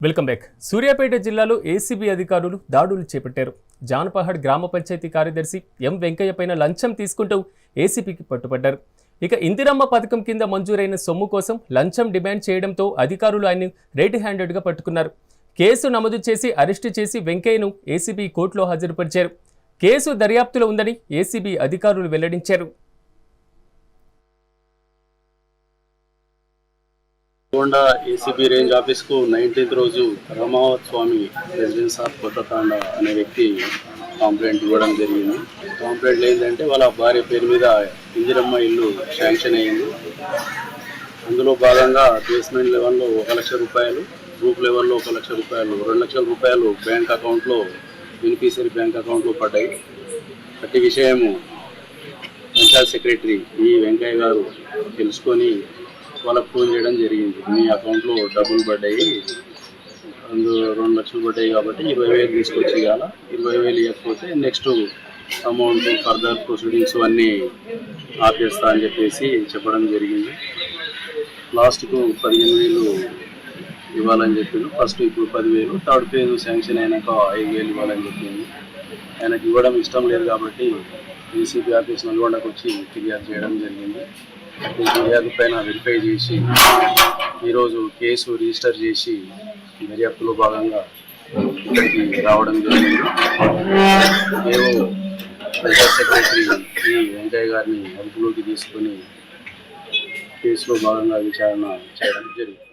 Welcome back. Suryapet జిల్లాలో ACB అధికారులు దాడులు చేపట్టారు. జాన్పహాడ్ గ్రామ పంచాయతీ కార్యదర్శి ఎం వెంకయ్య పైన లంచం తీసుకుంటూ ఏసీబీకి పట్టుబడ్డారు. ఇక ఇందిరమ్మ పథకం కింద మంజూరైన సొమ్ము కోసం లంచం డిమాండ్ చేయడంతో అధికారులు ఆయన్ని రెడ్ హ్యాండెడ్గా పట్టుకున్నారు. కేసు నమోదు చేసి అరెస్టు చేసి వెంకయ్యను ఏసీబీ కోర్టులో హాజరుపరిచారు. కేసు దర్యాప్తులో ఉందని ఏసీబీ అధికారులు వెల్లడించారు. గోండా ఏసీబీ రేంజ్ ఆఫీస్కు 19th రోజు రామావత్ స్వామి రెసిడెన్స్ ఆఫ్ కొత్త తాండా అనే వ్యక్తి కంప్లైంట్ ఇవ్వడం జరిగింది. కంప్లైంట్ ఏంటంటే వాళ్ళ భార్య పేరు మీద ఇందిరమ్మ ఇల్లు శాంక్షన్ అయ్యింది. అందులో భాగంగా బేస్మెంట్ లెవెల్లో 1 లక్ష రూపాయలు, గ్రూప్ లెవెల్లో 1 లక్ష రూపాయలు, 2 లక్షల రూపాయలు బ్యాంక్ అకౌంట్లో బెనిఫిషియరీ బ్యాంక్ అకౌంట్లో పడ్డాయి. అట్టి విషయము పంచాయత్ సెక్రటరీ ఈ వెంకయ్య గారు తెలుసుకొని వాళ్ళకు ఫోన్ చేయడం జరిగింది. మీ అకౌంట్లో డబ్బులు పడ్డాయి, అందులో 2 లక్షలు పడ్డాయి కాబట్టి 20,000 తీసుకొచ్చి ఇవ్వాలా, 20,000 ఇవ్వకపోతే నెక్స్ట్ అమౌంట్ ఫర్దర్ ప్రొసీడింగ్స్ అన్నీ ఆపేస్తా అని చెప్పేసి చెప్పడం జరిగింది. లాస్ట్కు 15,000 ఇవ్వాలని చెప్పిండు. ఫస్ట్ ఇప్పుడు 10,000, థర్డ్ ఫేజ్ శాంక్షన్ అయినాక 5,000 ఇవ్వాలని చెప్పింది. ఆయనకు ఇవ్వడం ఇష్టం లేదు కాబట్టి ఏసీబీ ఆఫీస్ నల్గొండకు వచ్చి ఫిర్యాదు చేయడం జరిగింది. ఫిర్యాదు పైన వెరిఫై చేసి ఈరోజు కేసు రిజిస్టర్ చేసి దర్యాప్తులో భాగంగా ఇక్కడికి రావడం జరిగింది. మేము పంచాయత్ సెక్రటరీ ఈ వెంకయ్య గారిని అదుపులోకి తీసుకొని కేసులో భాగంగా విచారణ చేయడం జరిగింది.